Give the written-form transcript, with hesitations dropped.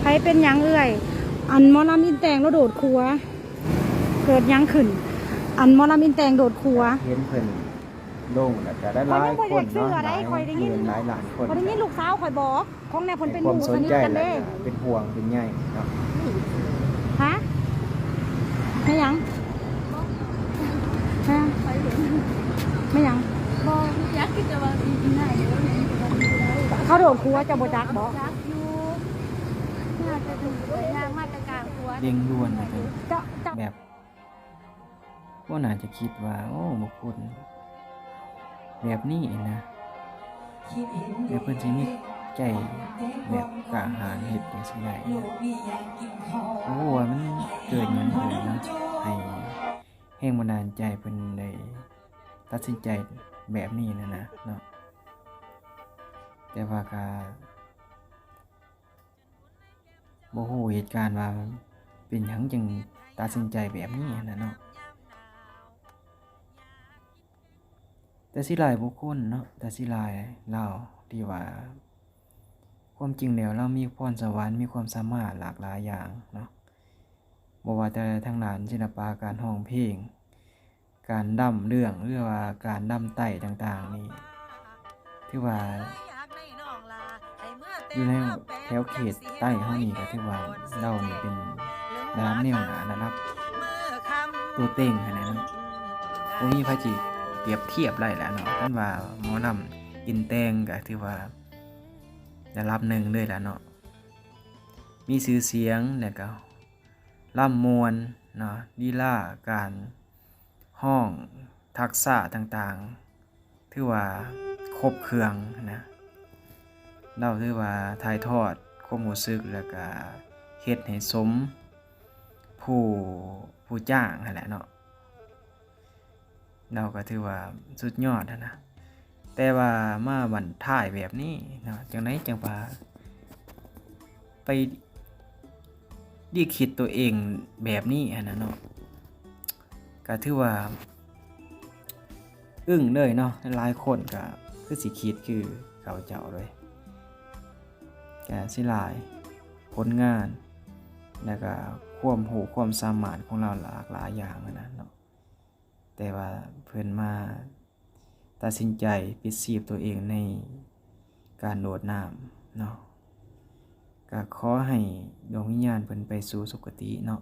ใครเป็นยังเอื่อยอันมอลำอินแตงแล้วโดดครัวเกิดยังขึ้นอันมอลำอินแตงโดดครัวเห็นเพิ่นลงแล้วก็ได้หลายคนเนาะหลายคนพอได้ยินลูกสาวคอยบอกของแนวเพิ่นเป็นห ความ มู่ ส ส น นิท ใจ กัน แล้ เด้ วเป็นห่วงเป็นใยเนาะ ฮะไม่ยังฮะไม่ยังยักษ์ที่จะว่าดีหน้าเดี๋ยวเราเห็นจะว่าดีได้ เขาโดดครัวจะบ่จักบอก ยักษ์อยู่น่าจะถึงตัวย่างมาตรการครัว เร่งด่วนนะเพิ่น จะ แบบบ่น่าจะคิดว่าโอ้บุคคลแบบนี้นะแบบเพิ่นสิมีใจแบบกล้าหาญเฮ็ดจังซี่ได้โอ้ว่ามันเกิดหยังขึ้นเนาะให้แรงบันดาลใจเพิ่นได้ตัดสินใจแบบนี้นะเนาะแต่ว่าก็บ่ฮู้เหตุการณ์ว่าเป็นหยังจึงตัดสินใจแบบนี้นะเนาะแต่สิหลายบุคคลเนาะแต่สิหลายเราที่ว่าความจริงแล้วเรามีพรสวรรค์มีความสามารถหลากหลายอย่างเนาะบ่ว่าแต่ทางด้านศิลปะการร้องเพลงการดำเรื่องหรือว่าการดำไต้ต่างๆนี่ถือว่าอยู่ในแถวเขตใต้เฮานี่ก็ถือว่าเรานี่เป็นระดับแนวหน้าระดับตัวเต็งขนาดนั้นบ่มีไผสิเปรียบเทียบได้แล้วเนาะคันว่าหมอลำอินแตงก็ถือว่าระดับหนึ่งเลยล่ะเนาะมีชื่อเสียงแล้วก็ล่ำมวนเนาะลีลาการห้องทักษะต่างๆถือว่าครบเครื่องนะเราถือว่าถ่ายทอดความรู้สึกแล้วก็เฮ็ดให้สมผู้จ้างนั่นแหละเนาะเราก็ถือว่าสุดยอดนะแต่ว่ามาบั้นท้ายแบบนี้เนาะจังได๋จังว่าไปดีคิดตัวเองแบบนี้นะเนาะก็ถือว่าอึ้งเลยเนาะหลายคนก็คือสิคิดคือเขาเจ้าเลยก็สิหลายผลงานแล้วก็ความรู้ความสามารถของเราหลากหลายอย่างนะเนาะแต่ว่าเพิ่นมาตัดสินใจปิดชีพตัวเองในการโดดน้ำเนาะก็ขอให้ดวงวิญญาณเพิ่นไปสู่สุคติเนาะ